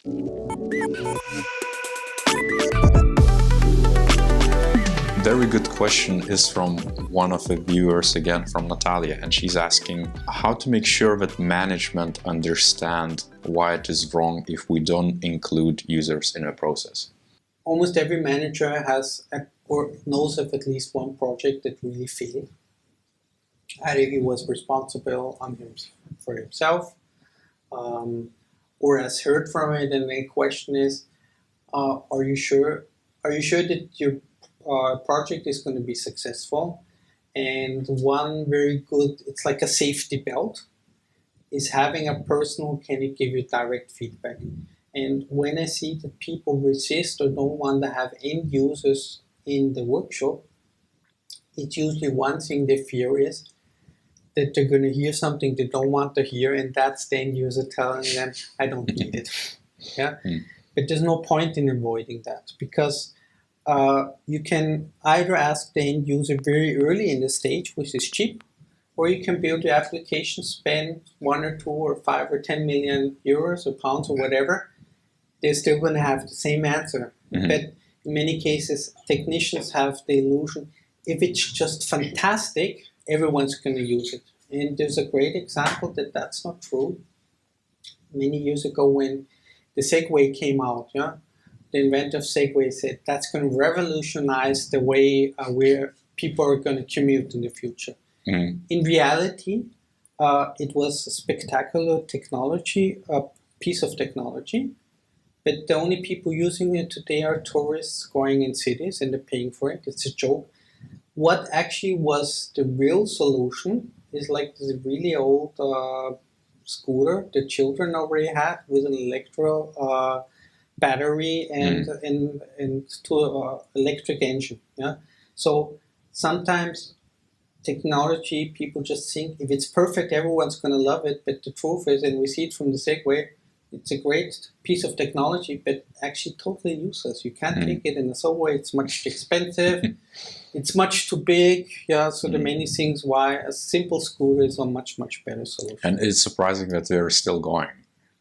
Very good question is from one of the viewers, again from Natalia, and she's asking how to make sure that management understand why it is wrong if we don't include users in a process. Almost every manager has or knows of at least one project that really failed. Either he was responsible for himself, or has heard from it, and the question is, are you sure that your project is going to be successful? And one very good, it's like a safety belt, is having a person who can give you direct feedback. And when I see that people resist or don't want to have end users in the workshop, it's usually one thing they fear is that they're going to hear something they don't want to hear, and that's the end user telling them, I don't need it. Yeah? But there's no point in avoiding that, because you can either ask the end user very early in the stage, which is cheap, or you can build your application, spend 1 or 2 or 5 or 10 million euros or pounds or whatever. They're still going to have the same answer. But in many cases, technicians have the illusion, if it's just fantastic, everyone's going to use it. And there's a great example that that's not true. Many years ago when the Segway came out, the inventor of Segway said that's going to revolutionize the way where people are going to commute in the future. In reality, it was a spectacular technology, a piece of technology, but the only people using it today are tourists going in cities and they're paying for it. It's a joke. What actually was the real solution is like this really old scooter the children already had with an electro battery and to electric engine. Yeah. So sometimes technology, people just think if it's perfect, everyone's going to love it. But the truth is, and we see it from the Segway, it's a great piece of technology, but actually totally useless. You can't take it in a subway. It's much too expensive. It's much too big. Yeah, so there are many things why a simple scooter is a much, much better solution. And it's surprising that they're still going.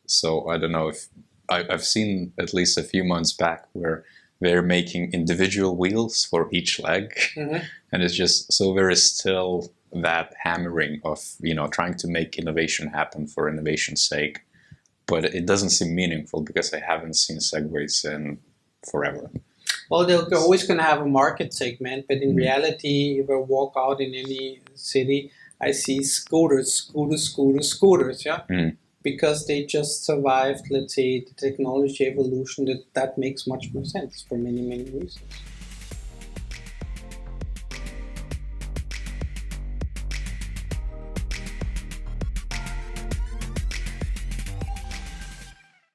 So I don't know if I've seen at least a few months back where they're making individual wheels for each leg. And it's just so there is still that hammering of, trying to make innovation happen for innovation's sake. But it doesn't seem meaningful because I haven't seen Segways in forever. Well, they're always going to have a market segment, but in reality, if I walk out in any city, I see scooters, yeah? Because they just survived, let's say, the technology evolution, that makes much more sense for many, many reasons.